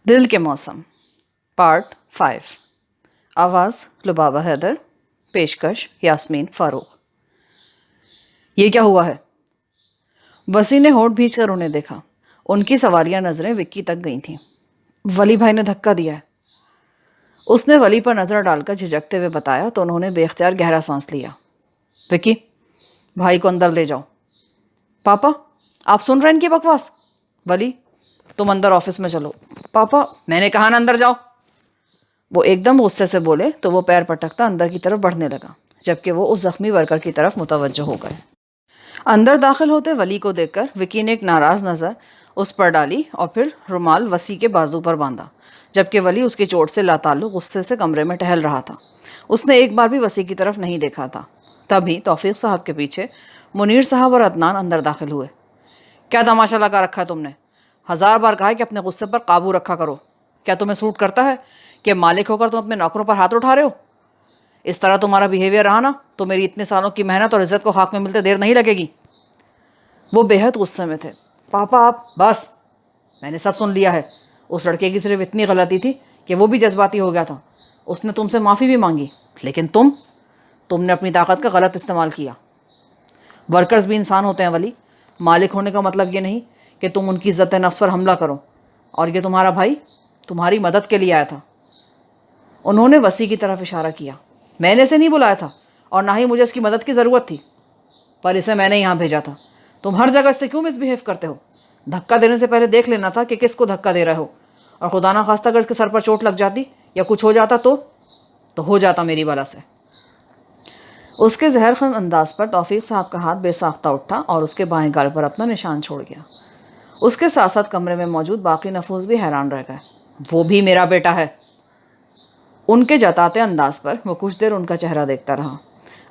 دل کے موسم پارٹ 5 آواز لبابہ حیدر، پیشکش یاسمین فاروق۔ یہ کیا ہوا ہے؟ وسیع نے ہونٹ بھینچ کر انہیں دیکھا۔ ان کی سوالیہ نظریں وکی تک گئی تھیں۔ ولی بھائی نے دھکا دیا ہے، اس نے ولی پر نظر ڈال کر جھجکتے ہوئے بتایا تو انہوں نے بے اختیار گہرا سانس لیا۔ وکی، بھائی کو اندر لے جاؤ۔ پاپا، آپ سن رہے ہیں ان کی بکواس؟ ولی، تم اندر آفس میں چلو۔ پاپا، میں نے کہا نا اندر جاؤ۔ وہ ایک دم غصے سے بولے تو وہ پیر پٹکتا اندر کی طرف بڑھنے لگا، جبکہ وہ اس زخمی ورکر کی طرف متوجہ ہو گئے۔ اندر داخل ہوتے ولی کو دیکھ کر وکی نے ایک ناراض نظر اس پر ڈالی اور پھر رومال وسیع کے بازو پر باندھا، جبکہ ولی اس کی چوٹ سے لاتعلق غصے سے کمرے میں ٹہل رہا تھا۔ اس نے ایک بار بھی وسیع کی طرف نہیں دیکھا تھا۔ تبھی توفیق صاحب کے پیچھے منیر صاحب اور عدنان اندر داخل ہوئے۔ کیا تماشا لگا رکھا ہے تم نے؟ 1000 بار کہا ہے کہ اپنے غصے پر قابو رکھا کرو۔ کیا تمہیں سوٹ کرتا ہے کہ مالک ہو کر تم اپنے نوکروں پر ہاتھ اٹھا رہے ہو؟ اس طرح تمہارا بیہیویئر رہا نا تو میری اتنے سالوں کی محنت اور عزت کو خاک میں ملتے دیر نہیں لگے گی۔ وہ بے حد غصے میں تھے۔ پاپا آپ بس، میں نے سب سن لیا ہے۔ اس لڑکے کی صرف اتنی غلطی تھی کہ وہ بھی جذباتی ہو گیا تھا۔ اس نے تم سے معافی بھی مانگی، لیکن تم نے اپنی طاقت کا غلط استعمال کیا۔ ورکرز بھی انسان ہوتے ہیں ولی، مالک ہونے کا مطلب یہ نہیں کہ تم ان کی عزت نفس پر حملہ کرو۔ اور یہ تمہارا بھائی تمہاری مدد کے لیے آیا تھا۔ انہوں نے وسیع کی طرف اشارہ کیا۔ میں نے اسے نہیں بلایا تھا اور نہ ہی مجھے اس کی مدد کی ضرورت تھی، پر اسے میں نے یہاں بھیجا تھا۔ تم ہر جگہ اس سے کیوں مس بہیو کرتے ہو؟ دھکا دینے سے پہلے دیکھ لینا تھا کہ کس کو دھکا دے رہے ہو، اور خدا نہ خواستہ اگر اس کے سر پر چوٹ لگ جاتی یا کچھ ہو جاتا تو ہو جاتا میری بلا سے۔ اس کے زہر خند انداز پر توفیق صاحب کا ہاتھ بے ساختہ اٹھا اور اس کے بائیں گال پر اپنا نشان چھوڑ گیا۔ اس کے ساتھ ساتھ کمرے میں موجود باقی نفوذ بھی حیران رہ گئے۔ وہ بھی میرا بیٹا ہے؟ ان کے جتاتے انداز پر وہ کچھ دیر ان کا چہرہ دیکھتا رہا۔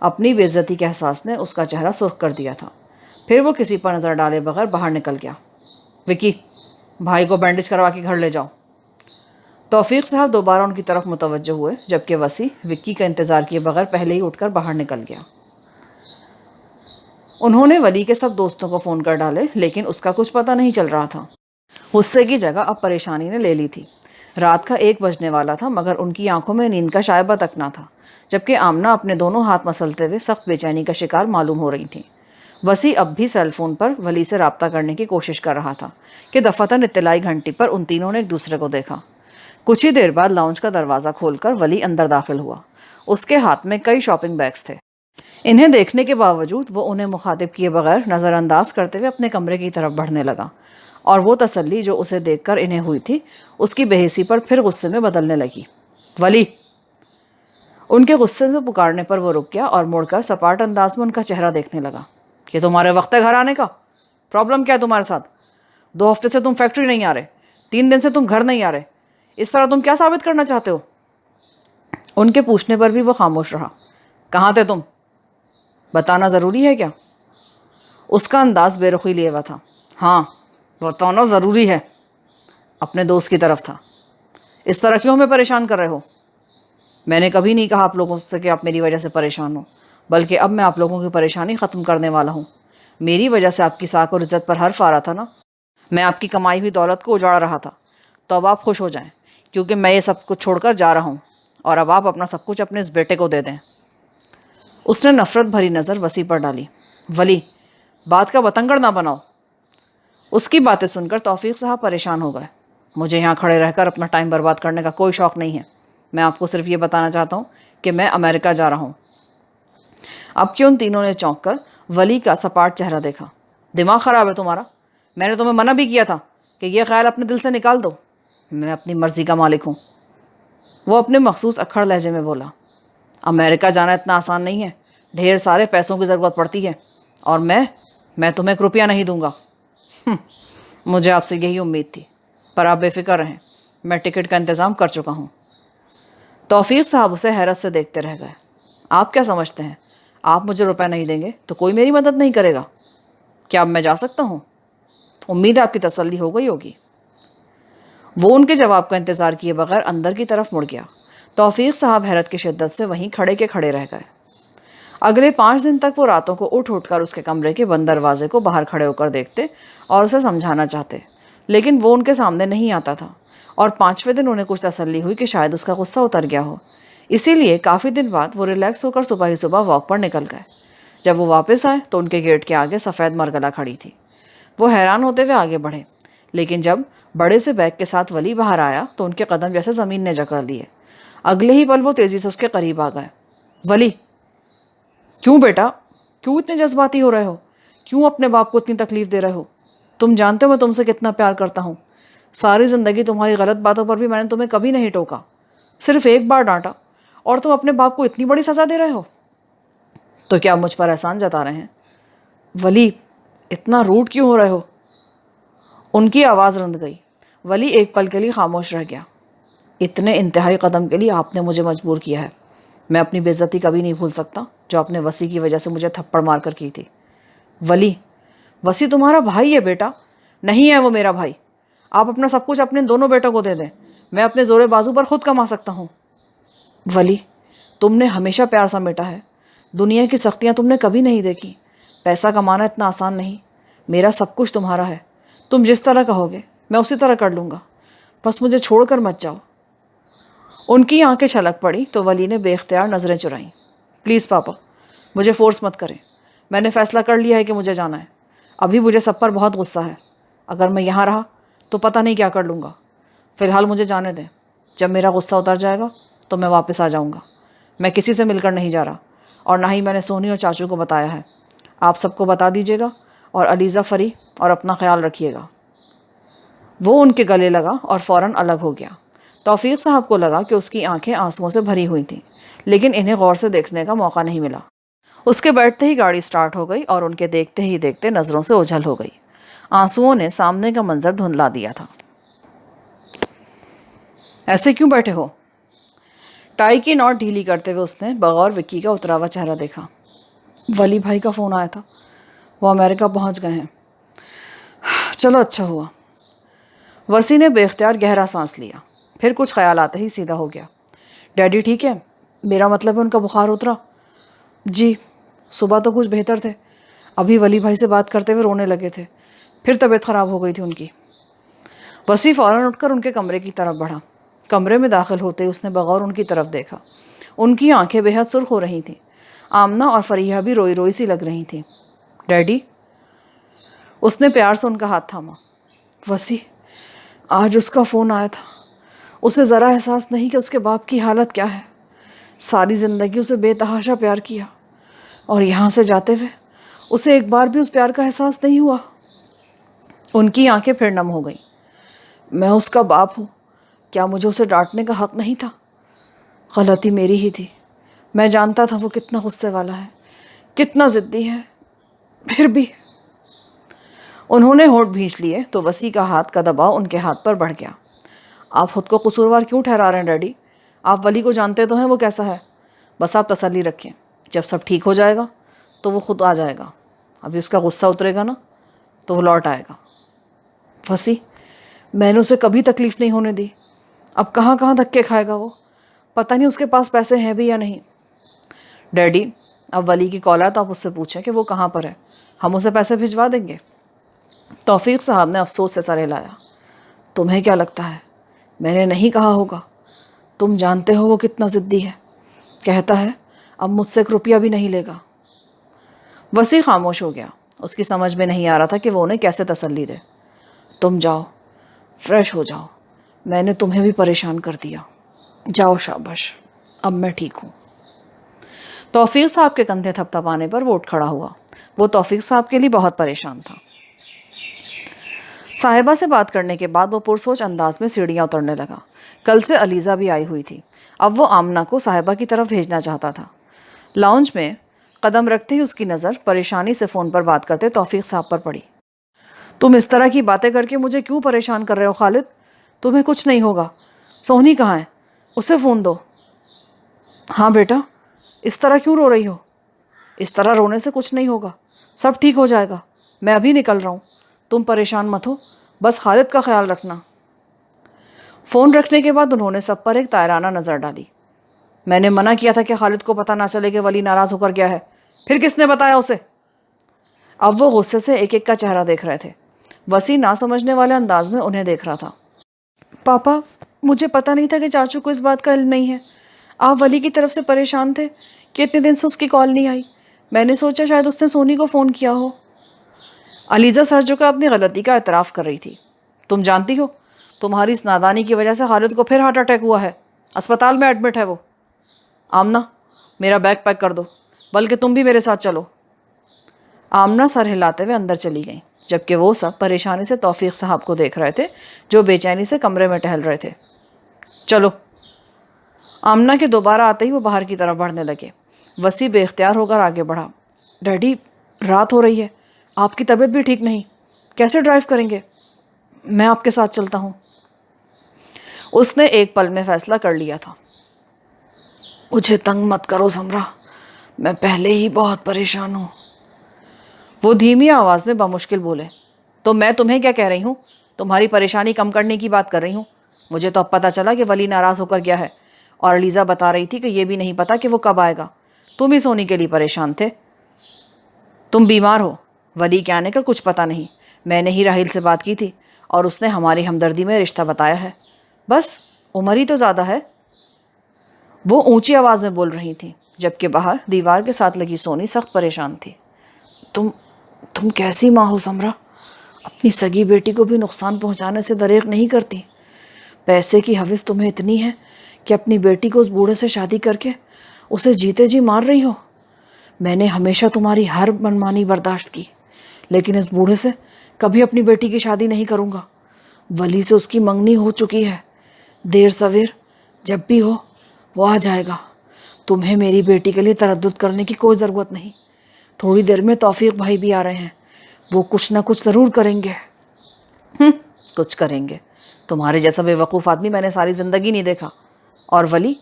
اپنی بے عزتی کے احساس نے اس کا چہرہ سرخ کر دیا تھا۔ پھر وہ کسی پر نظر ڈالے بغیر باہر نکل گیا۔ وکی، بھائی کو بینڈیج کروا کے گھر لے جاؤ۔ توفیق صاحب دوبارہ ان کی طرف متوجہ ہوئے، جبکہ وسیع وکی کا انتظار کیے بغیر پہلے ہی اٹھ کر باہر نکل گیا۔ انہوں نے ولی کے سب دوستوں کو فون کر ڈالے، لیکن اس کا کچھ پتہ نہیں چل رہا تھا۔ غصے کی جگہ اب پریشانی نے لے لی تھی۔ رات کا 1 بجنے والا تھا، مگر ان کی آنکھوں میں نیند کا شائبہ تک نہ تھا، جبکہ آمنہ اپنے دونوں ہاتھ مسلتے ہوئے سخت بے چینی کا شکار معلوم ہو رہی تھیں۔ وسیع اب بھی سیل فون پر ولی سے رابطہ کرنے کی کوشش کر رہا تھا کہ دفعتاً اطلاعی گھنٹی پر ان تینوں نے ایک دوسرے کو دیکھا۔ کچھ ہی دیر بعد لاؤنج کا دروازہ کھول کر ولی اندر داخل ہوا۔ اس کے ہاتھ میں کئی شاپنگ بیگز تھے۔ انہیں دیکھنے کے باوجود وہ انہیں مخاطب کیے بغیر نظر انداز کرتے ہوئے اپنے کمرے کی طرف بڑھنے لگا، اور وہ تسلی جو اسے دیکھ کر انہیں ہوئی تھی اس کی بے حسی پر پھر غصے میں بدلنے لگی۔ ولی! ان کے غصے سے پکارنے پر وہ رک گیا اور مڑ کر سپاٹ انداز میں ان کا چہرہ دیکھنے لگا۔ کہ تمہارے وقت ہے گھر آنے کا؟ پرابلم کیا ہے تمہارے ساتھ؟ 2 ہفتے سے تم فیکٹری نہیں آ رہے، 3 دن سے تم گھر نہیں آ رہے۔ اس طرح تم کیا ثابت کرنا چاہتے ہو؟ ان کے پوچھنے پر بھی وہ خاموش رہا۔ کہاں تھے تم؟ بتانا ضروری ہے کیا؟ اس کا انداز بے رخی لیے ہوا تھا۔ ہاں، بتانا ضروری ہے۔ اپنے دوست کی طرف تھا۔ اس طرح کیوں ہمیں پریشان کر رہے ہو؟ میں نے کبھی نہیں کہا آپ لوگوں سے کہ آپ میری وجہ سے پریشان ہو، بلکہ اب میں آپ لوگوں کی پریشانی ختم کرنے والا ہوں۔ میری وجہ سے آپ کی ساکھ اور عزت پر حرف آ رہا تھا نا، میں آپ کی کمائی ہوئی دولت کو اجاڑ رہا تھا، تو اب آپ خوش ہو جائیں، کیونکہ میں یہ سب کچھ چھوڑ کر جا رہا ہوں، اور اب آپ اپنا سب کچھ اپنے اس بیٹے کو دے دیں۔ اس نے نفرت بھری نظر وسیع پر ڈالی۔ ولی، بات کا بتنگڑ نہ بناؤ۔ اس کی باتیں سن کر توفیق صاحب پریشان ہو گئے۔ مجھے یہاں کھڑے رہ کر اپنا ٹائم برباد کرنے کا کوئی شوق نہیں ہے۔ میں آپ کو صرف یہ بتانا چاہتا ہوں کہ میں امریکہ جا رہا ہوں۔ اب کہ ان تینوں نے چونک کر ولی کا سپاٹ چہرہ دیکھا۔ دماغ خراب ہے تمہارا؟ میں نے تمہیں منع بھی کیا تھا کہ یہ خیال اپنے دل سے نکال دو۔ میں اپنی مرضی کا مالک ہوں۔ وہ اپنے مخصوص اکھڑ لہجے میں بولا۔ امریکہ جانا اتنا آسان نہیں ہے، ڈھیر سارے پیسوں کی ضرورت پڑتی ہے، اور میں تمہیں 1 روپیہ نہیں دوں گا۔ مجھے آپ سے یہی امید تھی، پر آپ بے فکر رہیں، میں ٹکٹ کا انتظام کر چکا ہوں۔ توفیق صاحب اسے حیرت سے دیکھتے رہ گئے۔ آپ کیا سمجھتے ہیں آپ مجھے روپے نہیں دیں گے تو کوئی میری مدد نہیں کرے گا؟ کیا اب میں جا سکتا ہوں؟ امید ہے آپ کی تسلی ہو گئی ہوگی۔ وہ ان کے جواب کا انتظار کیے بغیر اندر کی طرف مڑ گیا۔ توفیق صاحب حیرت کی شدت سے وہیں کھڑے کے کھڑے رہ گئے۔ اگلے 5 دن تک وہ راتوں کو اٹھ کر اس کے کمرے کے بند دروازے کو باہر کھڑے ہو کر دیکھتے اور اسے سمجھانا چاہتے، لیکن وہ ان کے سامنے نہیں آتا تھا، اور 5ویں دن انہیں کچھ تسلی ہوئی کہ شاید اس کا غصہ اتر گیا ہو، اسی لیے کافی دن بعد وہ ریلیکس ہو کر صبح ہی صبح واک پر نکل گئے۔ جب وہ واپس آئے تو ان کے گیٹ کے آگے سفید مرغلہ کھڑی تھی۔ وہ حیران ہوتے ہوئے آگے بڑھے، لیکن جب بڑے سے بیگ کے ساتھ ولی باہر آیا تو ان کے قدم جیسے زمین نے جکڑ دیے۔ اگلے ہی پل وہ تیزی سے اس کے قریب آ گئے۔ ولی، کیوں بیٹا، کیوں اتنے جذباتی ہو رہے ہو؟ کیوں اپنے باپ کو اتنی تکلیف دے رہے ہو؟ تم جانتے ہو میں تم سے کتنا پیار کرتا ہوں۔ ساری زندگی تمہاری غلط باتوں پر بھی میں نے تمہیں کبھی نہیں ٹوکا، صرف ایک بار ڈانٹا، اور تم اپنے باپ کو اتنی بڑی سزا دے رہے ہو؟ تو کیا مجھ پر احسان جتا رہے ہیں؟ ولی، اتنا روڈ کیوں ہو رہے ہو؟ ان کی آواز رند گئی۔ ولی ایک پل کے لیے خاموش رہ گیا۔ اتنے انتہائی قدم کے لیے آپ نے مجھے مجبور کیا ہے۔ میں اپنی بے عزتی کبھی نہیں بھول سکتا جو آپ نے وسیع کی وجہ سے مجھے تھپڑ مار کر کی تھی۔ ولی، وسیع تمہارا بھائی ہے بیٹا، نہیں ہے وہ میرا بھائی۔ آپ اپنا سب کچھ اپنے دونوں بیٹوں کو دے دیں، میں اپنے زور بازو پر خود کما سکتا ہوں۔ ولی، تم نے ہمیشہ پیار سمیٹا ہے، دنیا کی سختیاں تم نے کبھی نہیں دیکھی۔ پیسہ کمانا اتنا آسان نہیں، میرا سب کچھ تمہارا ہے، تم جس طرح کہو گے میں اسی طرح کر لوں گا، بس مجھے چھوڑ کر مت جاؤ۔ ان کی آنکھیں چھلک پڑی تو ولی نے بے اختیار نظریں چرائیں۔ پلیز پاپا، مجھے فورس مت کریں، میں نے فیصلہ کر لیا ہے کہ مجھے جانا ہے۔ ابھی مجھے سب پر بہت غصہ ہے، اگر میں یہاں رہا تو پتہ نہیں کیا کر لوں گا۔ فی الحال مجھے جانے دیں، جب میرا غصہ اتر جائے گا تو میں واپس آ جاؤں گا۔ میں کسی سے مل کر نہیں جا رہا، اور نہ ہی میں نے سونی اور چاچو کو بتایا ہے۔ آپ سب کو بتا دیجیے گا، اور علیزہ فری، اور اپنا خیال رکھیے گا۔ وہ ان کے گلے لگا اور فوراً الگ ہو گیا۔ توفیق صاحب کو لگا کہ اس کی آنکھیں آنسوؤں سے بھری ہوئی تھیں، لیکن انہیں غور سے دیکھنے کا موقع نہیں ملا۔ اس کے بیٹھتے ہی گاڑی سٹارٹ ہو گئی اور ان کے دیکھتے ہی دیکھتے نظروں سے اوجھل ہو گئی۔ آنسوؤں نے سامنے کا منظر دھندلا دیا تھا۔ ایسے کیوں بیٹھے ہو؟ ٹائی کی نوٹ ڈھیلی کرتے ہوئے اس نے بغور وکی کا اترا ہوا چہرہ دیکھا۔ ولی بھائی کا فون آیا تھا، وہ امریکہ پہنچ گئے ہیں۔ چلو اچھا ہوا۔ وسیع نے بے اختیار گہرا سانس لیا، پھر کچھ خیال آتے ہی سیدھا ہو گیا۔ ڈیڈی ٹھیک ہے؟ میرا مطلب ہے ان کا بخار اترا؟ جی، صبح تو کچھ بہتر تھے، ابھی ولی بھائی سے بات کرتے ہوئے رونے لگے تھے، پھر طبیعت خراب ہو گئی تھی ان کی۔ وسیع فوراً اٹھ کر ان کے کمرے کی طرف بڑھا۔ کمرے میں داخل ہوتے ہی اس نے بغور ان کی طرف دیکھا۔ ان کی آنکھیں بے حد سرخ ہو رہی تھیں۔ آمنہ اور فریحہ بھی روئی روئی سی لگ رہی تھیں۔ ڈیڈی؟ اس نے پیار سے ان کا ہاتھ تھاما۔ وسیع، آج اس کا فون آیا تھا، اسے ذرا احساس نہیں کہ اس کے باپ کی حالت کیا ہے۔ ساری زندگی اسے بے تحاشا پیار کیا، اور یہاں سے جاتے ہوئے اسے ایک بار بھی اس پیار کا احساس نہیں ہوا۔ ان کی آنکھیں پھر نم ہو گئیں۔ میں اس کا باپ ہوں، کیا مجھے اسے ڈانٹنے کا حق نہیں تھا؟ غلطی میری ہی تھی، میں جانتا تھا وہ کتنا غصے والا ہے، کتنا ضدی ہے، پھر بھی۔ انہوں نے ہونٹ بھینچ لیے تو وسیع کا ہاتھ کا دباؤ ان کے ہاتھ پر بڑھ گیا۔ آپ خود کو قصوروار کیوں ٹھہرا رہے ہیں ڈیڈی؟ آپ ولی کو جانتے تو ہیں وہ کیسا ہے، بس آپ تسلی رکھیں، جب سب ٹھیک ہو جائے گا تو وہ خود آ جائے گا۔ ابھی اس کا غصہ اترے گا نا تو وہ لوٹ آئے گا۔ وسیع، میں نے اسے کبھی تکلیف نہیں ہونے دی، اب کہاں کہاں دھکے کھائے گا وہ، پتہ نہیں اس کے پاس پیسے ہیں بھی یا نہیں۔ ڈیڈی، اب ولی کی کال آئے تو آپ اس سے پوچھیں کہ وہ کہاں پر ہے، ہم اسے پیسے بھجوا دیں گے۔ توفیق صاحب نے افسوس سے سر ہلایا۔ تمہیں کیا لگتا ہے میں نے نہیں کہا ہوگا؟ تم جانتے ہو وہ کتنا ضدی ہے، کہتا ہے اب مجھ سے 1 روپیہ بھی نہیں لے گا۔ وسیع خاموش ہو گیا۔ اس کی سمجھ میں نہیں آ رہا تھا کہ وہ انہیں کیسے تسلی دے۔ تم جاؤ، فریش ہو جاؤ، میں نے تمہیں بھی پریشان کر دیا، جاؤ شاباش، اب میں ٹھیک ہوں۔ توفیق صاحب کے کندھے تھپ تھپانے پر وہ اٹھ کھڑا ہوا۔ وہ توفیق صاحب کے لیے بہت پریشان تھا۔ صاحبہ سے بات کرنے کے بعد وہ پرسوچ انداز میں سیڑھیاں اترنے لگا۔ کل سے علیزہ بھی آئی ہوئی تھی، اب وہ آمنہ کو صاحبہ کی طرف بھیجنا چاہتا تھا۔ لاؤنج میں قدم رکھتے ہی اس کی نظر پریشانی سے فون پر بات کرتے توفیق صاحب پر پڑی۔ تم اس طرح کی باتیں کر کے مجھے کیوں پریشان کر رہے ہو خالد؟ تمہیں کچھ نہیں ہوگا۔ سونی کہاں ہے؟ اسے فون دو۔ ہاں بیٹا، اس طرح کیوں رو رہی ہو؟ اس طرح رونے سے کچھ نہیں ہوگا، سب ٹھیک ہو جائے گا، میں ابھی نکل رہا ہوں، تم پریشان مت ہو، بس خالد کا خیال رکھنا۔ فون رکھنے کے بعد انہوں نے سب پر ایک طائرانہ نظر ڈالی۔ میں نے منع کیا تھا کہ خالد کو پتہ نہ چلے کہ ولی ناراض ہو کر گیا ہے، پھر کس نے بتایا اسے؟ اب وہ غصے سے ایک ایک کا چہرہ دیکھ رہے تھے۔ وسیع نہ سمجھنے والے انداز میں انہیں دیکھ رہا تھا۔ پاپا مجھے پتہ نہیں تھا کہ چاچو کو اس بات کا علم نہیں ہے. آپ ولی کی طرف سے پریشان تھے کہ اتنے دن سے اس کی کال نہیں آئی. میں نے سوچا شاید اس نے سونی کو فون کیا ہو. علیزہ سر جھکا اپنی غلطی کا اعتراف کر رہی تھی. تم جانتی ہو تمہاری اس نادانی کی وجہ سے خالد کو پھر ہارٹ اٹیک ہوا ہے. اسپتال میں ایڈمٹ ہے وہ. آمنہ میرا بیگ پیک کر دو، بلکہ تم بھی میرے ساتھ چلو. آمنہ سر ہلاتے ہوئے اندر چلی گئیں، جبکہ وہ سب پریشانی سے توفیق صاحب کو دیکھ رہے تھے جو بے چینی سے کمرے میں ٹہل رہے تھے. چلو. آمنہ کے دوبارہ آتے ہی وہ باہر کی طرف بڑھنے لگے. وسیع بے اختیار ہو کر آگے بڑھا. ڈیڈی رات ہو رہی ہے، آپ کی طبیعت بھی ٹھیک نہیں، کیسے ڈرائیو کریں گے؟ میں آپ کے ساتھ چلتا ہوں. اس نے ایک پل میں فیصلہ کر لیا تھا. مجھے تنگ مت کرو سمرا، میں پہلے ہی بہت پریشان ہوں. وہ دھیمی آواز میں بمشکل بولے. تو میں تمہیں کیا کہہ رہی ہوں؟ تمہاری پریشانی کم کرنے کی بات کر رہی ہوں. مجھے تو اب پتہ چلا کہ ولی ناراض ہو کر گیا ہے، اور علیزہ بتا رہی تھی کہ یہ بھی نہیں پتا کہ وہ کب آئے گا. تم ہی سونی کے لیے پریشان تھے. تم بیمار ہو، ولی کے آنے کا کچھ پتہ نہیں. میں نے ہی راحیل سے بات کی تھی اور اس نے ہماری ہمدردی میں رشتہ بتایا ہے. بس عمر ہی تو زیادہ ہے. وہ اونچی آواز میں بول رہی تھی، جبکہ باہر دیوار کے ساتھ لگی سونی سخت پریشان تھی. تم کیسی ماں ہو سمرا؟ اپنی سگی بیٹی کو بھی نقصان پہنچانے سے دریغ نہیں کرتی. پیسے کی ہوس تمہیں اتنی ہے کہ اپنی بیٹی کو اس بوڑھے سے شادی کر کے اسے جیتے جی مار رہی ہو. میں نے ہمیشہ تمہاری ہر منمانی برداشت کی، لیکن اس بوڑھے سے کبھی اپنی بیٹی کی شادی نہیں کروں گا. ولی سے اس کی منگنی ہو چکی ہے. دیر سویر جب بھی ہو وہ آ جائے گا. تمہیں میری بیٹی کے لیے تردد کرنے کی کوئی ضرورت نہیں. تھوڑی دیر میں توفیق بھائی بھی آ رہے ہیں، وہ کچھ نہ کچھ ضرور کریں گے. کچھ کریں گے؟ تمہارے جیسا بے وقوف آدمی میں نے ساری زندگی نہیں دیکھا. اور ولی،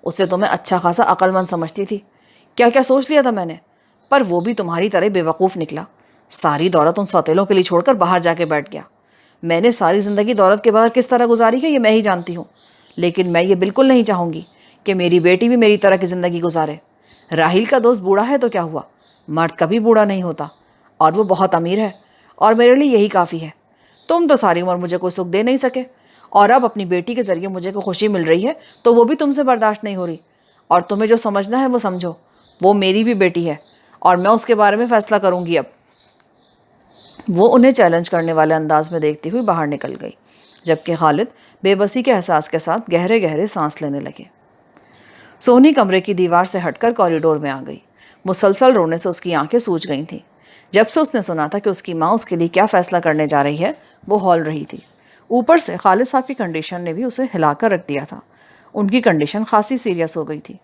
اسے تو میں اچھا خاصا عقل مند سمجھتی تھی. کیا کیا سوچ لیا تھا میں نے، پر وہ بھی تمہاری طرح بے وقوف نکلا. ساری دولت ان سوتیلوں کے لیے چھوڑ کر باہر جا کے بیٹھ گیا. میں نے ساری زندگی دولت کے بغیر کس طرح گزاری ہے یہ میں ہی جانتی ہوں، لیکن میں یہ بالکل نہیں چاہوں گی کہ میری بیٹی بھی میری طرح کی زندگی گزارے. راحیل کا دوست بوڑھا ہے تو کیا ہوا؟ مرد کبھی بوڑھا نہیں ہوتا، اور وہ بہت امیر ہے، اور میرے لیے یہی کافی ہے. تم تو ساری عمر مجھے کوئی سکھ دے نہیں سکے، اور اب اپنی بیٹی کے ذریعے مجھے کوئی خوشی مل رہی ہے تو وہ بھی تم سے برداشت نہیں ہو رہی. اور تمہیں جو سمجھنا ہے وہ سمجھو. وہ میری بھی بیٹی ہے اور میں اس کے بارے میں فیصلہ کروں گی اب. وہ انہیں چیلنج کرنے والے انداز میں دیکھتی ہوئی باہر نکل گئی، جبکہ خالد بے بسی کے احساس کے ساتھ گہرے گہرے سانس لینے لگے. سونی کمرے کی دیوار سے ہٹ کر کوریڈور میں آ گئی. مسلسل رونے سے اس کی آنکھیں سوج گئی تھیں. جب سے اس نے سنا تھا کہ اس کی ماں اس کے لیے کیا فیصلہ کرنے جا رہی ہے وہ ہول رہی تھی. اوپر سے خالد صاحب کی کنڈیشن نے بھی اسے ہلا کر رکھ دیا تھا. ان کی کنڈیشن خاصی سیریس ہو گئی تھی.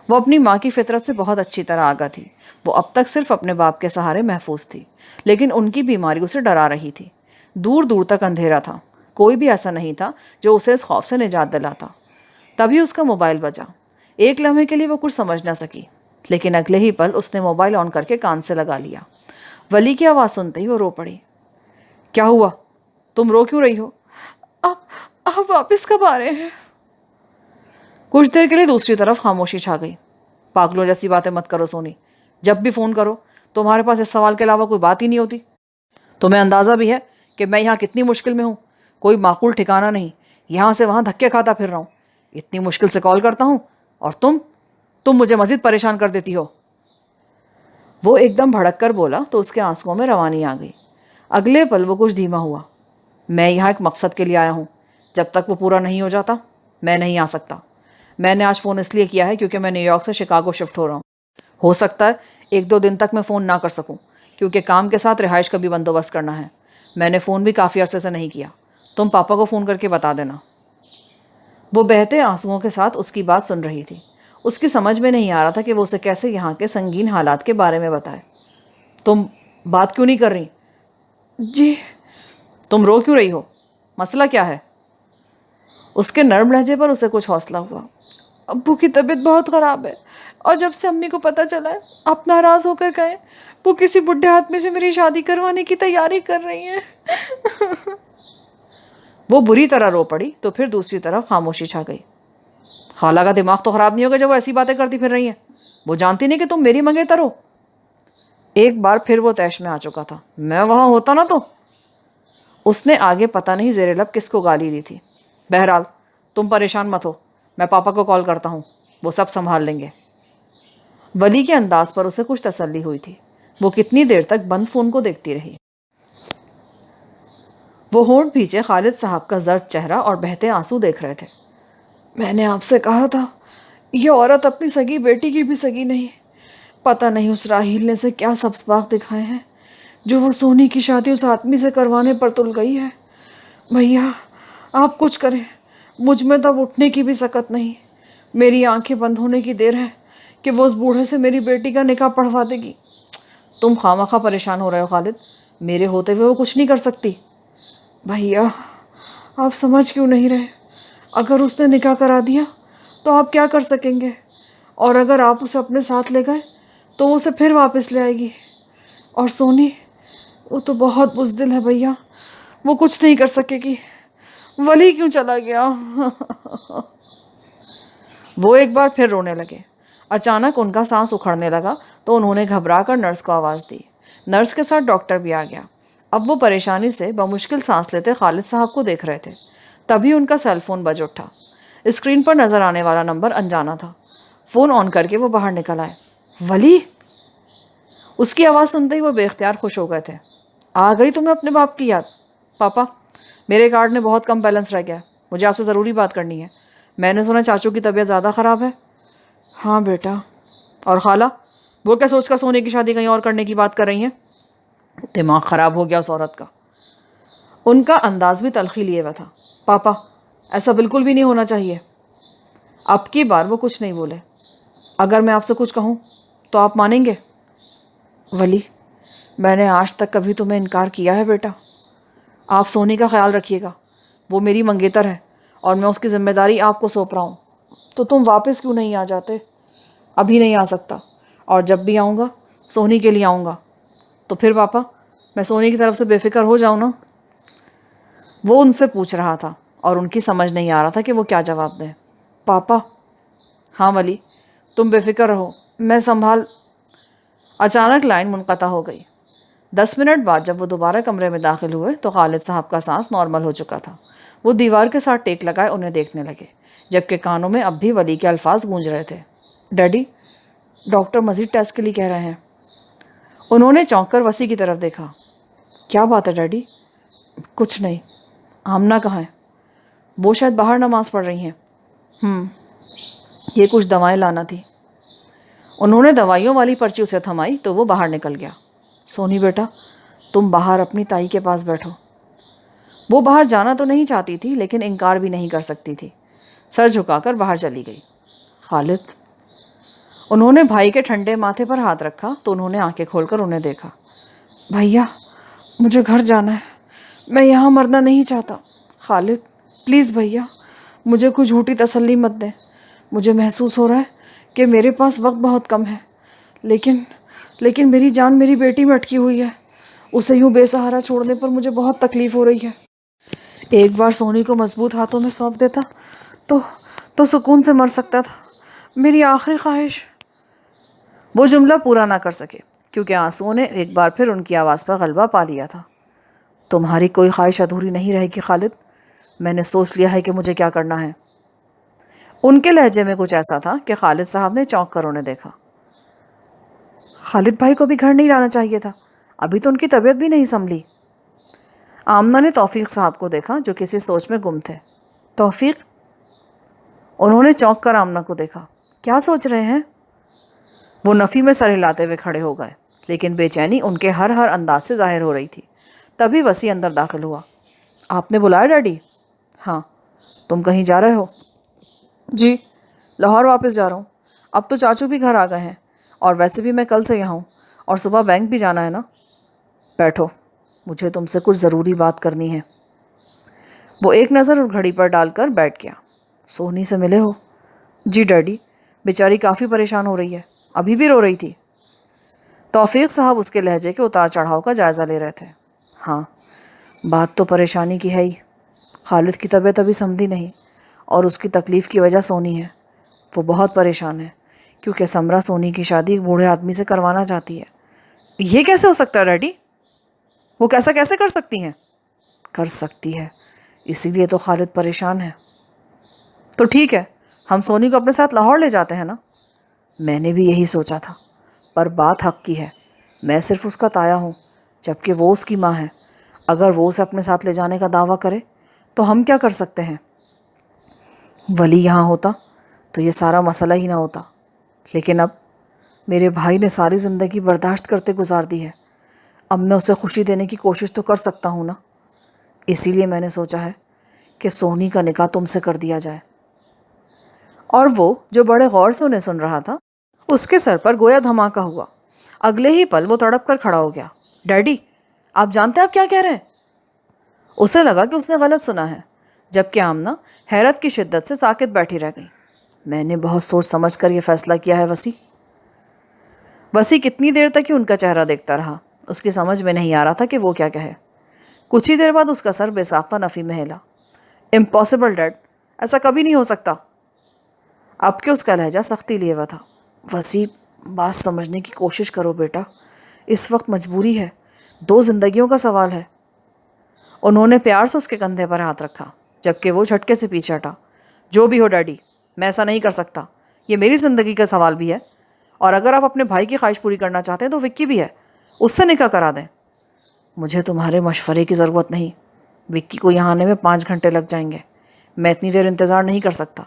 وہ اپنی ماں کی فطرت سے بہت اچھی طرح آگاہ تھی. وہ اب تک صرف اپنے باپ کے سہارے محفوظ تھی، لیکن ان کی بیماری اسے ڈرا رہی تھی. دور دور تک اندھیرا تھا. کوئی بھی ایسا نہیں تھا جو اسے اس خوف سے نجات دلاتا. تبھی اس کا موبائل بجا. ایک لمحے کے لیے وہ کچھ سمجھ نہ سکی، لیکن اگلے ہی پل اس نے موبائل آن کر کے کان سے لگا لیا. ولی کی آواز سنتے ہی وہ رو پڑی. کیا ہوا؟ تم رو کیوں رہی ہو؟ آپ واپس کب آ رہے ہیں؟ کچھ دیر کے لیے دوسری طرف خاموشی چھا گئی. پاگلوں جیسی باتیں مت کرو سونی. جب بھی فون کرو تمہارے پاس اس سوال کے علاوہ کوئی بات ہی نہیں ہوتی. تمہیں اندازہ بھی ہے کہ میں یہاں کتنی مشکل میں ہوں. کوئی معقول ٹھکانہ نہیں، یہاں سے وہاں دھکے کھاتا پھر رہا ہوں. اتنی مشکل سے کال کرتا ہوں اور تم مجھے مزید پریشان کر دیتی ہو. وہ ایک دم بھڑک کر بولا تو اس کے آنسوؤں میں روانی آ گئی. اگلے پل وہ کچھ دھیما ہوا. میں یہاں ایک مقصد کے لیے آیا ہوں. جب تک وہ پورا نہیں ہو جاتا میں نہیں آ سکتا. میں نے آج فون اس لیے کیا ہے کیونکہ میں نیو یارک سے شکاگو شفٹ ہو رہا ہوں. ہو سکتا ہے 1-2 دن تک میں فون نہ کر سکوں، کیونکہ کام کے ساتھ رہائش کا بھی بندوبست کرنا ہے. میں نے فون بھی کافی عرصے سے نہیں کیا. تم پاپا کو فون کر کے بتا دینا. وہ بہتے آنسوؤں کے ساتھ اس کی بات سن رہی تھی. اس کی سمجھ میں نہیں آ رہا تھا کہ وہ اسے کیسے یہاں کے سنگین حالات کے بارے میں بتائے. تم بات کیوں نہیں کر رہی؟ جی. تم رو کیوں رہی ہو؟ مسئلہ کیا ہے؟ اس کے نرم لہجے پر اسے کچھ حوصلہ ہوا. ابو کی طبیعت بہت خراب ہے، اور جب سے امی کو پتہ چلا ہے آپ ناراض ہو کر گئے. وہ کسی بڈھے آدمی سے میری شادی کروانے کی تیاری کر رہی ہیں. وہ بری طرح رو پڑی تو پھر دوسری طرف خاموشی چھا گئی. خالہ کا دماغ تو خراب نہیں ہوگا جب وہ ایسی باتیں کرتی پھر رہی ہیں. وہ جانتی نہیں کہ تم میری منگیتر ہو. ایک بار پھر وہ طیش میں آ چکا تھا. میں وہاں ہوتا نا تو. اس نے آگے پتہ نہیں زیر لب کس کو گالی دی تھی. بہرحال تم پریشان مت ہو، میں پاپا کو کال کرتا ہوں، وہ سب سنبھال لیں گے۔ ولی کے انداز پر اسے کچھ تسلی ہوئی تھی۔ وہ کتنی دیر تک بند فون کو دیکھتی رہی۔ وہ ہونٹ بھیجے خالد صاحب کا زرد چہرہ اور بہتے آنسو دیکھ رہے تھے۔ میں نے آپ سے کہا تھا یہ عورت اپنی سگی بیٹی کی بھی سگی نہیں۔ پتہ نہیں اس راحیل نے سے کیا سبز دکھائے ہیں جو وہ سونی کی شادی اس آدمی سے کروانے پر تل گئی ہے۔ بھیا آپ کچھ کریں، مجھ میں تو اب اٹھنے کی بھی سکت نہیں۔ میری آنکھیں بند ہونے کی دیر ہے کہ وہ اس بوڑھے سے میری بیٹی کا نکاح پڑھوا دے گی۔ تم خواہ پریشان ہو رہے ہو خالد، میرے ہوتے ہوئے وہ کچھ نہیں کر سکتی۔ بھیا آپ سمجھ کیوں نہیں رہے؟ اگر اس نے نکاح کرا دیا تو آپ کیا کر سکیں گے؟ اور اگر آپ اسے اپنے ساتھ لے گئے تو وہ اسے پھر واپس لے آئے گی۔ اور سونی، وہ تو بہت بزدل ہے بھیا، وہ کچھ نہیں کر سکے گی۔ ولی کیوں چلا گیا؟ وہ ایک بار پھر رونے لگے۔ اچانک ان کا سانس اکھڑنے لگا تو انہوں نے گھبرا کر نرس کو آواز دی۔ نرس کے ساتھ ڈاکٹر بھی آ گیا۔ اب وہ پریشانی سے بمشکل سانس لیتے خالد صاحب کو دیکھ رہے تھے۔ تبھی ان کا سیل فون بج اٹھا۔ اسکرین پر نظر آنے والا نمبر انجانا تھا۔ فون آن کر کے وہ باہر نکل آئے۔ ولی! اس کی آواز سنتے ہی وہ بے اختیار خوش ہو گئے تھے۔ آ گئی تمہیں اپنے باپ کی یاد؟ پاپا، میرے کارڈ میں بہت کم بیلنس رہ گیا، مجھے آپ سے ضروری بات کرنی ہے۔ میں نے سنا چاچو کی طبیعت زیادہ خراب ہے۔ ہاں بیٹا۔ اور خالہ، وہ کیا سوچ کر سونے کی شادی کہیں اور کرنے کی بات کر رہی ہیں؟ دماغ خراب ہو گیا اس عورت کا۔ ان کا انداز بھی تلخی لیے ہوا تھا۔ پاپا، ایسا بالکل بھی نہیں ہونا چاہیے۔ اب کی بار وہ کچھ نہیں بولے۔ اگر میں آپ سے کچھ کہوں تو آپ مانیں گے؟ ولی، میں نے آج تک کبھی تمہیں انکار کیا ہے بیٹا؟ آپ سونی کا خیال رکھیے گا، وہ میری منگیتر ہے اور میں اس کی ذمہ داری آپ کو سونپ رہا ہوں۔ تو تم واپس کیوں نہیں آ جاتے؟ ابھی نہیں آ سکتا، اور جب بھی آؤں گا سونی کے لیے آؤں گا۔ تو پھر پاپا، میں سونی کی طرف سے بے فکر ہو جاؤں نا؟ وہ ان سے پوچھ رہا تھا اور ان کی سمجھ نہیں آ رہا تھا کہ وہ کیا جواب دیں۔ پاپا۔ ہاں ولی، تم بے فکر رہو، میں سنبھال۔ اچانک لائن منقطع ہو گئی۔ 10 منٹ بعد جب وہ دوبارہ کمرے میں داخل ہوئے تو خالد صاحب کا سانس نارمل ہو چکا تھا۔ وہ دیوار کے ساتھ ٹیک لگائے انہیں دیکھنے لگے، جبکہ کانوں میں اب بھی ولی کے الفاظ گونج رہے تھے۔ ڈیڈی، ڈاکٹر مزید ٹیسٹ کے لیے کہہ رہے ہیں۔ انہوں نے چونک کر وسیع کی طرف دیکھا۔ کیا بات ہے ڈیڈی؟ کچھ نہیں۔ آمنہ کہاں ہے؟ وہ شاید باہر نماز پڑھ رہی ہیں۔ یہ کچھ دوائیں لانا تھی۔ انہوں نے دوائیوں والی پرچی اسے تھمائی تو وہ باہر نکل گیا۔ سونی بیٹا، تم باہر اپنی تائی کے پاس بیٹھو۔ وہ باہر جانا تو نہیں چاہتی تھی لیکن انکار بھی نہیں کر سکتی تھی۔ سر جھکا کر باہر چلی گئی۔ خالد! انہوں نے بھائی کے ٹھنڈے ماتھے پر ہاتھ رکھا تو انہوں نے آنکھیں کھول کر انہیں دیکھا۔ بھیا، مجھے گھر جانا ہے، میں یہاں مرنا نہیں چاہتا۔ خالد پلیز بھیا، مجھے کوئی جھوٹی تسلی مت دیں۔ مجھے محسوس ہو رہا ہے کہ میرے پاس وقت بہت کم ہے، لیکن میری جان میری بیٹی میں اٹکی ہوئی ہے۔ اسے یوں بے سہارا چھوڑنے پر مجھے بہت تکلیف ہو رہی ہے۔ ایک بار سونی کو مضبوط ہاتھوں میں سونپ دیتا تو سکون سے مر سکتا تھا۔ میری آخری خواہش۔ وہ جملہ پورا نہ کر سکے کیونکہ آنسوؤں نے ایک بار پھر ان کی آواز پر غلبہ پا لیا تھا۔ تمہاری کوئی خواہش ادھوری نہیں رہے گی خالد، میں نے سوچ لیا ہے کہ مجھے کیا کرنا ہے۔ ان کے لہجے میں کچھ ایسا تھا کہ خالد صاحب نے چونک کر انہیں دیکھا۔ خالد بھائی کو بھی گھر نہیں لانا چاہیے تھا، ابھی تو ان کی طبیعت بھی نہیں سنبھلی۔ آمنہ نے توفیق صاحب کو دیکھا جو کسی سوچ میں گم تھے۔ توفیق؟ انہوں نے چونک کر آمنہ کو دیکھا۔ کیا سوچ رہے ہیں؟ وہ نفی میں سر ہلاتے ہوئے کھڑے ہو گئے، لیکن بے چینی ان کے ہر انداز سے ظاہر ہو رہی تھی۔ تبھی وسیع اندر داخل ہوا۔ آپ نے بلایا ڈیڈی؟ ہاں۔ تم کہیں جا رہے ہو؟ جی، لاہور واپس جا رہا ہوں۔ اب تو چاچو بھی گھر آ گئے ہیں، اور ویسے بھی میں کل سے یہاں ہوں، اور صبح بینک بھی جانا ہے نا۔ بیٹھو، مجھے تم سے کچھ ضروری بات کرنی ہے۔ وہ ایک نظر گھڑی پر ڈال کر بیٹھ گیا۔ سونی سے ملے ہو؟ جی ڈیڈی، بیچاری کافی پریشان ہو رہی ہے، ابھی بھی رو رہی تھی۔ توفیق صاحب اس کے لہجے کے اتار چڑھاؤ کا جائزہ لے رہے تھے۔ ہاں، بات تو پریشانی کی ہے ہی۔ خالد کی طبیعت ابھی سنبھلی نہیں، اور اس کی تکلیف کی وجہ سونی ہے۔ وہ بہت پریشان ہے کیونکہ سمرا سونی کی شادی ایک بوڑھے آدمی سے کروانا چاہتی ہے۔ یہ کیسے ہو سکتا ہے ڈیڈی؟ وہ کیسے کر سکتی ہیں؟ کر سکتی ہے، اسی لیے تو خالد پریشان ہے۔ تو ٹھیک ہے، ہم سونی کو اپنے ساتھ لاہور لے جاتے ہیں نا؟ میں نے بھی یہی سوچا تھا، پر بات حق کی ہے، میں صرف اس کا تایا ہوں، جبکہ وہ اس کی ماں ہے۔ اگر وہ اسے اپنے ساتھ لے جانے کا دعویٰ کرے تو ہم کیا کر سکتے ہیں؟ ولی یہاں ہوتا تو یہ سارا مسئلہ ہی نہ ہوتا، لیکن اب میرے بھائی نے ساری زندگی برداشت کرتے گزار دی ہے، اب میں اسے خوشی دینے کی کوشش تو کر سکتا ہوں نا۔ اسی لیے میں نے سوچا ہے کہ سونی کا نکاح تم سے کر دیا جائے۔ اور وہ جو بڑے غور سے انہیں سن رہا تھا، اس کے سر پر گویا دھماکہ ہوا۔ اگلے ہی پل وہ تڑپ کر کھڑا ہو گیا۔ ڈیڈی، آپ جانتے ہیں آپ کیا کہہ رہے ہیں؟ اسے لگا کہ اس نے غلط سنا ہے، جبکہ آمنہ حیرت کی شدت سے ساکت بیٹھی رہ گئی۔ میں نے بہت سوچ سمجھ کر یہ فیصلہ کیا ہے وسیع۔ وسیع کتنی دیر تک ہی ان کا چہرہ دیکھتا رہا، اس کی سمجھ میں نہیں آ رہا تھا کہ وہ کیا کہے۔ کچھ ہی دیر بعد اس کا سر بے ساختہ نفی میں ہلا۔ امپاسبل ڈیڈ، ایسا کبھی نہیں ہو سکتا۔ اب کہ اس کا لہجہ سختی لیے ہوا تھا۔ وسیع، بات سمجھنے کی کوشش کرو بیٹا، اس وقت مجبوری ہے، 2 زندگیوں کا سوال ہے۔ انہوں نے پیار سے اس کے کندھے پر ہاتھ رکھا، جبکہ وہ جھٹکے سے پیچھے ہٹا۔ جو بھی ہو ڈیڈی، میں ایسا نہیں کر سکتا، یہ میری زندگی کا سوال بھی ہے، اور اگر آپ اپنے بھائی کی خواہش پوری کرنا چاہتے ہیں تو وکی بھی ہے، اس سے نکاح کرا دیں۔ مجھے تمہارے مشورے کی ضرورت نہیں، وکی کو یہاں آنے میں 5 گھنٹے لگ جائیں گے، میں اتنی دیر انتظار نہیں کر سکتا۔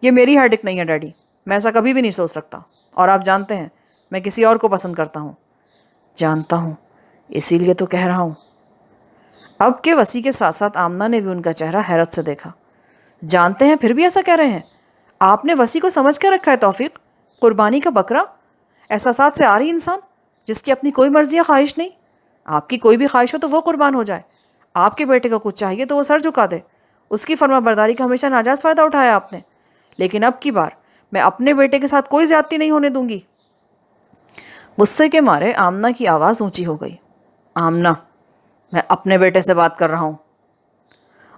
یہ میری ہیڈک نہیں ہے ڈیڈی، میں ایسا کبھی بھی نہیں سوچ سکتا، اور آپ جانتے ہیں میں کسی اور کو پسند کرتا ہوں۔ جانتا ہوں، اسی لیے تو کہہ رہا ہوں۔ اب کہ وسیع کے ساتھ ساتھ آمنہ نے بھی ان کا چہرہ حیرت سے دیکھا۔ جانتے ہیں پھر بھی ایسا کہہ رہے ہیں؟ آپ نے وسیع کو سمجھ کے رکھا ہے توفیق، قربانی کا بکرا، احساسات سے آری انسان جس کی اپنی کوئی مرضی یا خواہش نہیں۔ آپ کی کوئی بھی خواہش ہو تو وہ قربان ہو جائے، آپ کے بیٹے کو کچھ چاہیے تو وہ سر جھکا دے۔ اس کی فرما برداری کا ہمیشہ ناجائز فائدہ اٹھایا آپ نے، لیکن اب کی بار میں اپنے بیٹے کے ساتھ کوئی زیادتی نہیں ہونے دوں گی۔ غصے کے مارے آمنہ کی آواز اونچی ہو گئی۔ آمنہ، میں اپنے بیٹے سے بات کر رہا ہوں۔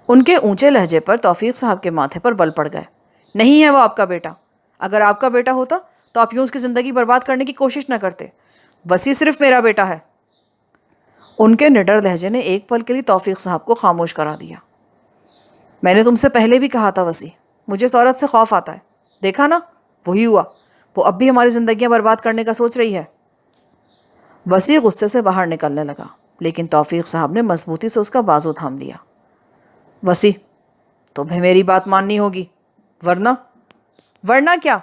ان کے اونچے لہجے پر توفیق صاحب کے ماتھے پر بل پڑ گئے۔ نہیں ہے وہ آپ کا بیٹا، اگر آپ کا بیٹا ہوتا تو آپ یوں اس کی زندگی برباد کرنے کی کوشش نہ کرتے۔ وسیع صرف میرا بیٹا ہے۔ ان کے نڈر لہجے نے ایک پل کے لیے توفیق صاحب کو خاموش کرا دیا۔ میں نے تم سے پہلے بھی کہا تھا وسیع، مجھے اس عورت سے خوف آتا ہے، دیکھا نا وہی ہوا، وہ اب بھی ہماری زندگیاں برباد کرنے کا سوچ رہی ہے۔ وسیع غصے سے باہر نکلنے لگا، لیکن توفیق صاحب نے مضبوطی سے اس کا بازو تھام لیا۔ وسیع، تمہیں میری بات ماننی ہوگی، ورنہ کیا؟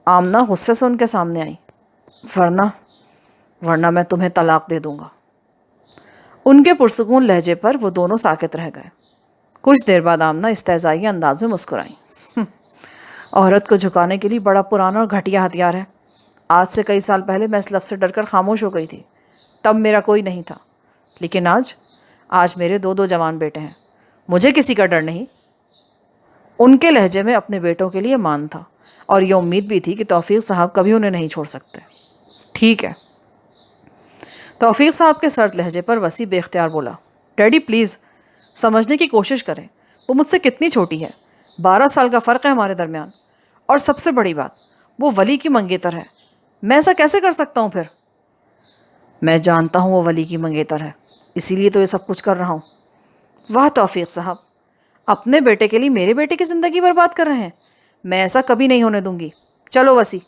آمنہ غصے سے ان کے سامنے آئی۔ ورنہ میں تمہیں طلاق دے دوں گا۔ ان کے پرسکون لہجے پر وہ دونوں ساکت رہ گئے۔ کچھ دیر بعد آمنہ استہزائی انداز میں مسکرائیں۔ عورت کو جھکانے کے لیے بڑا پرانا اور گھٹیا ہتھیار ہے۔ آج سے کئی سال پہلے میں اس لفظ سے ڈر کر خاموش ہو گئی تھی، تب میرا کوئی نہیں تھا، لیکن آج میرے 2 جوان بیٹے ہیں، مجھے کسی کا ڈر نہیں۔ ان کے لہجے میں اپنے بیٹوں کے لیے مان تھا، اور یہ امید بھی تھی کہ توفیق صاحب کبھی انہیں نہیں چھوڑ سکتے۔ ٹھیک ہے۔ توفیق صاحب کے سرد لہجے پر وسیع بے اختیار بولا۔ ڈیڈی پلیز سمجھنے کی کوشش کریں، وہ مجھ سے کتنی چھوٹی ہے، 12 سال کا فرق ہے ہمارے درمیان، اور سب سے بڑی بات وہ ولی کی منگیتر ہے، میں ایسا کیسے کر سکتا ہوں پھر؟ میں جانتا ہوں وہ ولی کی منگیتر ہے، اسی لیے تو یہ سب کچھ کر رہا ہوں۔ واہ توفیق صاحب، اپنے بیٹے کے لیے میرے بیٹے کی زندگی برباد کر رہے ہیں، میں ایسا کبھی نہیں ہونے دوں گی۔ چلو وسیع۔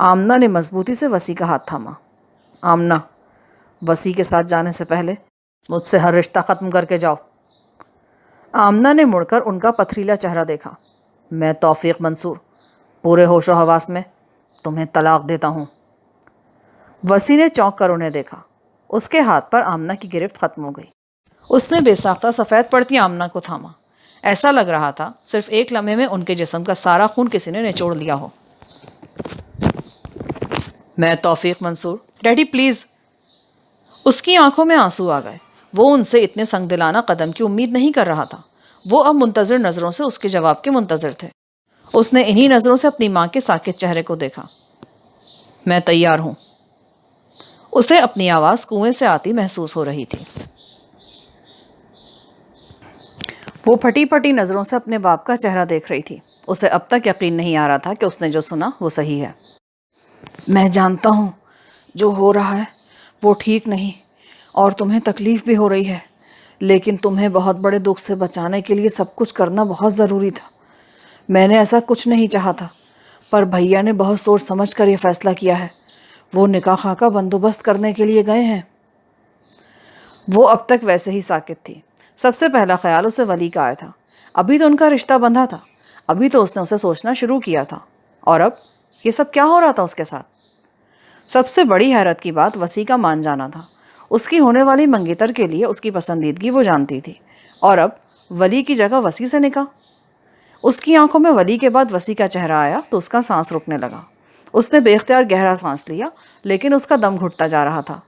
آمنہ نے مضبوطی سے وسیع کا ہاتھ تھاما۔ آمنہ، وسیع کے ساتھ جانے سے پہلے مجھ سے ہر رشتہ ختم کر کے جاؤ۔ آمنہ نے مڑ کر ان کا پتھریلا چہرہ دیکھا۔ میں توفیق منصور پورے ہوش و حواس میں تمہیں طلاق دیتا ہوں۔ وسیع نے چونک کر انہیں دیکھا، اس کے ہاتھ پر آمنہ کی گرفت ختم ہو گئی۔ اس نے بے ساختہ سفید پڑتی آمنہ کو تھاما، ایسا لگ رہا تھا صرف ایک لمحے میں ان کے جسم کا سارا خون کسی نے نچوڑ لیا ہو۔ میں توفیق منصور۔ Daddy please. اس کی آنکھوں میں آنسو آ گئے، وہ ان سے اتنے سنگ دلانہ قدم کی امید نہیں کر رہا تھا۔ وہ اب منتظر نظروں سے اس کے جواب کے منتظر تھے۔ اس نے انہی نظروں سے اپنی ماں کے ساکت چہرے کو دیکھا۔ میں تیار ہوں۔ اسے اپنی آواز کنویں سے آتی محسوس ہو رہی تھی۔ وہ پھٹی پھٹی نظروں سے اپنے باپ کا چہرہ دیکھ رہی تھی۔ اسے اب تک یقین نہیں آ رہا تھا کہ اس نے جو سنا وہ صحیح ہے۔ میں جانتا ہوں جو ہو رہا ہے وہ ٹھیک نہیں، اور تمہیں تکلیف بھی ہو رہی ہے، لیکن تمہیں بہت بڑے دکھ سے بچانے کے لیے سب کچھ کرنا بہت ضروری تھا۔ میں نے ایسا کچھ نہیں چاہا تھا، پر بھیا نے بہت سوچ سمجھ کر یہ فیصلہ کیا ہے۔ وہ نکاح خواہ کا بندوبست کرنے کے لیے گئے ہیں۔ وہ اب تک ویسے ہی ساکت تھی۔ سب سے پہلا خیال اسے ولی کا آیا تھا۔ ابھی تو ان کا رشتہ بندھا تھا، ابھی تو اس نے اسے سوچنا شروع کیا تھا، اور اب یہ سب کیا ہو رہا تھا اس کے ساتھ؟ سب سے بڑی حیرت کی بات وسیع کا مان جانا تھا۔ اس کی ہونے والی منگیتر کے لیے اس کی پسندیدگی وہ جانتی تھی، اور اب ولی کی جگہ وسیع سے نکاح۔ اس کی آنکھوں میں ولی کے بعد وسیع کا چہرہ آیا تو اس کا سانس رکنے لگا۔ اس نے بے اختیار گہرا سانس لیا، لیکن اس کا دم گھٹتا جا رہا تھا۔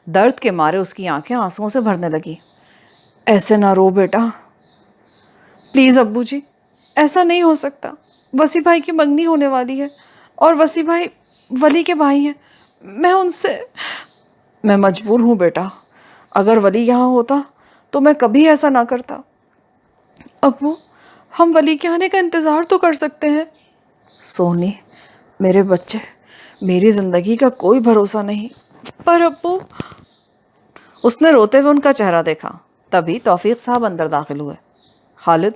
درد کے مارے اس کی آنکھیں آنسوؤں سے بھرنے لگی۔ ایسے نہ رو بیٹا، پلیز ابو جی، ایسا نہیں ہو سکتا۔ وسیع بھائی کی منگنی ہونے والی ہے، اور وسیع بھائی ولی کے بھائی ہیں۔ میں مجبور ہوں بیٹا، اگر ولی یہاں ہوتا تو میں کبھی ایسا نہ کرتا۔ ابو، ہم ولی کے آنے کا انتظار تو کر سکتے ہیں۔ سونی، میرے بچے، میری زندگی کا کوئی بھروسہ نہیں۔ پر ابو، اس نے روتے ہوئے ان کا چہرہ دیکھا۔ تبھی توفیق صاحب اندر داخل ہوئے۔ خالد،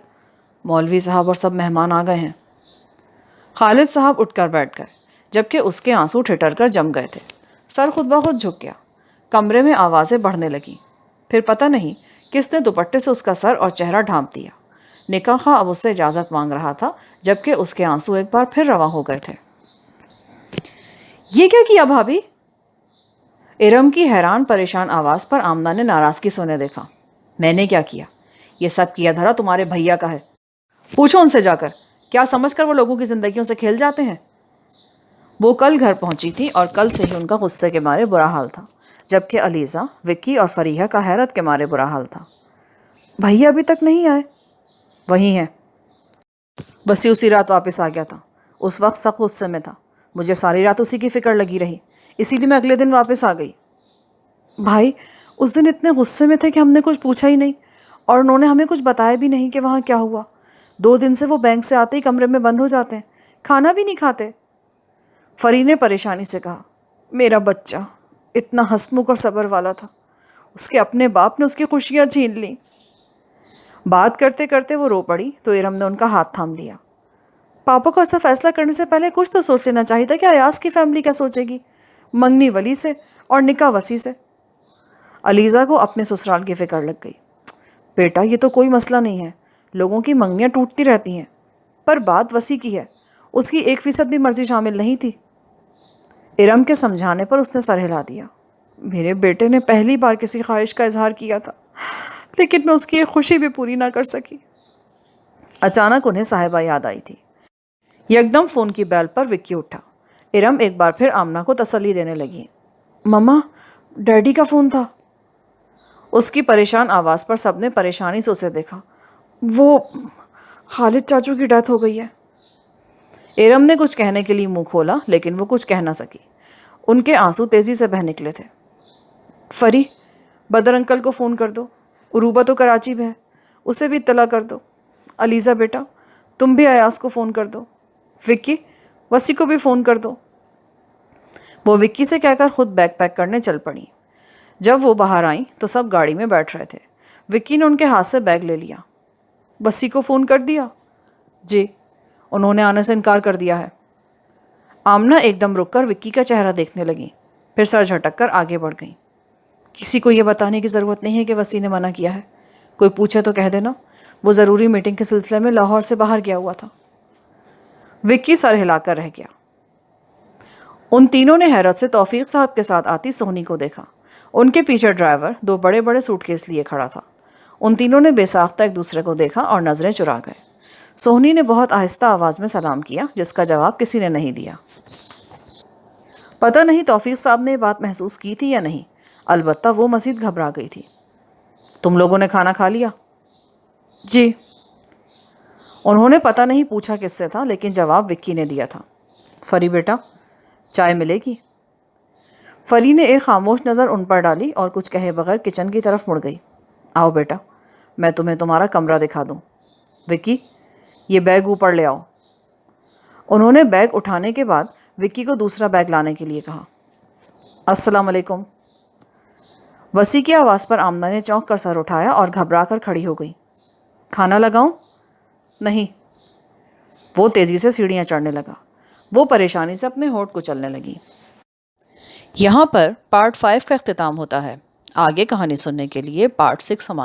مولوی صاحب اور سب مہمان آ گئے ہیں۔ خالد صاحب اٹھ کر بیٹھ گئے، جبکہ اس کے آنسو ٹھٹر کر جم گئے تھے۔ سر خود بخود جھک گیا۔ کمرے میں آوازیں بڑھنے لگیں۔ پھر پتہ نہیں کس نے دوپٹے سے اس کا سر اور چہرہ ڈھانپ دیا۔ نکاح خواہ اب اس سے اجازت مانگ رہا تھا، جبکہ اس کے آنسو ایک بار پھر رواں ہو گئے تھے۔ یہ کیا کیا بھابھی؟ ارم کی حیران پریشان آواز پر آمنہ نے ناراضگی سونے دیکھا۔ میں نے کیا کیا؟ یہ سب کیا دھرا تمہارے بھیا کا ہے۔ پوچھو ان سے جا کر، کیا سمجھ کر وہ لوگوں کی زندگیوں سے کھیل جاتے ہیں؟ وہ کل گھر پہنچی تھی اور کل سے ہی ان کا غصے کے مارے برا حال تھا، جبکہ علیزہ، وکی اور فریحہ کا حیرت کے مارے برا حال تھا۔ بھیا ابھی تک نہیں آئے؟ وہی ہیں۔ بسی اسی رات واپس آ گیا تھا۔ اس وقت سخت غصے میں تھا۔ مجھے ساری رات اسی کی فکر لگی رہی، اسی لیے میں اگلے دن واپس آ گئی۔ بھائی اس دن اتنے غصے میں تھے کہ ہم نے کچھ پوچھا ہی نہیں، اور انہوں نے ہمیں کچھ بتایا بھی نہیں کہ وہاں کیا ہوا۔ 2 دن سے وہ بینک سے آتے ہی کمرے میں بند ہو جاتے ہیں، کھانا بھی نہیں کھاتے۔ فری نے پریشانی سے کہا۔ میرا بچہ اتنا ہنسمکھ اور صبر والا تھا، اس کے اپنے باپ نے اس کی خوشیاں چھین لیں۔ بات کرتے کرتے وہ رو پڑی تو ارم نے ان کا ہاتھ تھام لیا۔ پاپا کو ایسا فیصلہ کرنے سے پہلے کچھ تو سوچ لینا چاہیے تھا کہ ایاز کی فیملی کیا سوچے گی، منگنی ولی سے اور نکاح وسیع سے۔ علیزہ کو اپنے سسرال کی فکر لگ گئی۔ بیٹا یہ تو کوئی مسئلہ نہیں ہے، لوگوں کی منگنیاں ٹوٹتی رہتی ہیں، پر بات وسیع کی ہے، اس کی 1% بھی مرضی شامل نہیں تھی۔ ارم کے سمجھانے پر اس نے سر ہلا دیا۔ میرے بیٹے نے پہلی بار کسی خواہش کا اظہار کیا تھا، لیکن میں اس کی ایک خوشی بھی پوری نہ کر سکی۔ اچانک انہیں صاحبہ یاد آئی تھی۔ یکدم فون کی بیل پر وکی اٹھا۔ ارم ایک بار پھر آمنہ کو تسلی دینے لگی۔ مما، ڈیڈی کا فون تھا۔ اس کی پریشان آواز پر سب نے پریشانی سے اسے دیکھا۔ وہ خالد چاچو کی ڈیتھ ہو گئی ہے۔ ارم نے کچھ کہنے کے لیے منہ کھولا، لیکن وہ کچھ کہہ نہ سکی۔ ان کے آنسو تیزی سے بہہ نکلے تھے۔ فری، بدر انکل کو فون کر دو، عروبہ تو کراچی میں ہے، اسے بھی اطلاع کر دو۔ علیزہ بیٹا، تم بھی ایاز کو فون کر دو۔ وکی، وسیع کو بھی فون کر دو۔ وہ وکی سے کہہ کر خود بیگ پیک کرنے چل پڑی۔ جب وہ باہر آئیں تو سب گاڑی میں بیٹھ رہے تھے۔ وکی نے ان کے ہاتھ سے بیگ لے لیا۔ وسیع کو فون کر دیا؟ جی، انہوں نے آنے سے انکار کر دیا ہے۔ آمنہ ایک دم رک کر وکی کا چہرہ دیکھنے لگی، پھر سر جھٹک کر آگے بڑھ گئیں۔ کسی کو یہ بتانے کی ضرورت نہیں ہے کہ وسیع نے منع کیا ہے، کوئی پوچھے تو کہہ دینا وہ ضروری میٹنگ کے سلسلے میں لاہور سے باہر گیا ہوا تھا۔ وکی سر ہلا کر رہ گیا۔ ان تینوں نے حیرت سے توفیق صاحب کے ساتھ آتی سونی کو دیکھا۔ ان کے پیچھے ڈرائیور 2 بڑے بڑے سوٹ کیس لیے کھڑا تھا۔ ان تینوں نے بے ساختہ ایک دوسرے کو دیکھا اور نظریں چرا گئے۔ سونی نے بہت آہستہ آواز میں سلام کیا، جس کا جواب کسی نے نہیں دیا۔ پتہ نہیں توفیق صاحب نے یہ بات محسوس کی تھی یا نہیں، البتہ وہ مزید گھبرا گئی تھی۔ تم لوگوں نے کھانا کھا لیا؟ جی۔ انہوں نے پتہ نہیں پوچھا کس سے تھا، لیکن جواب وکی نے دیا تھا۔ فری بیٹا، چائے ملے گی؟ فری نے ایک خاموش نظر ان پر ڈالی اور کچھ کہے بغیر کچن کی طرف مڑ گئی۔ آؤ بیٹا، میں تمہیں تمہارا کمرہ دکھا دوں۔ وکی، یہ بیگ اوپر لے آؤ۔ انہوں نے بیگ اٹھانے کے بعد وکی کو دوسرا بیگ لانے کے لیے کہا۔ السلام علیکم۔ وسیع کی آواز پر آمنہ نے چونک کر سر اٹھایا اور گھبرا کر کھڑی ہو گئی۔ کھانا لگاؤں؟ نہیں۔ وہ تیزی سے سیڑھیاں چڑھنے لگا۔ وہ پریشانی سے اپنے ہونٹ کچلنے لگی۔ یہاں پر پارٹ 5 کا اختتام ہوتا ہے۔ آگے کہانی سننے کے لیے پارٹ 6 سماعت